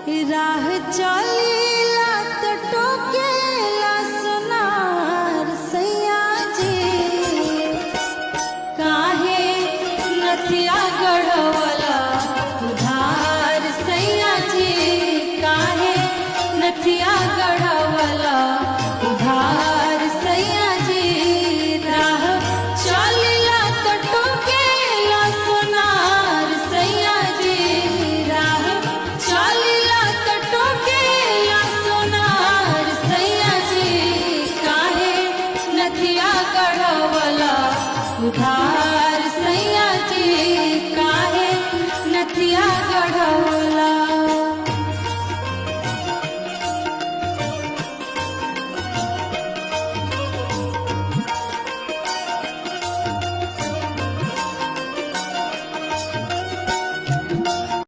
राह चलीला त टोकेला सुनार सैया जी काहे नथिया गढ़वला उधार सैया जी काहे नथिया गढ़वला उधार सैया जी राह चलीला त टोकेला सुनार सैया जी राह चलीला त टोकेला सुनार सैया जी काहे नथिया गढ़वला उधार सैया जी काहे नथिया गढ़वला।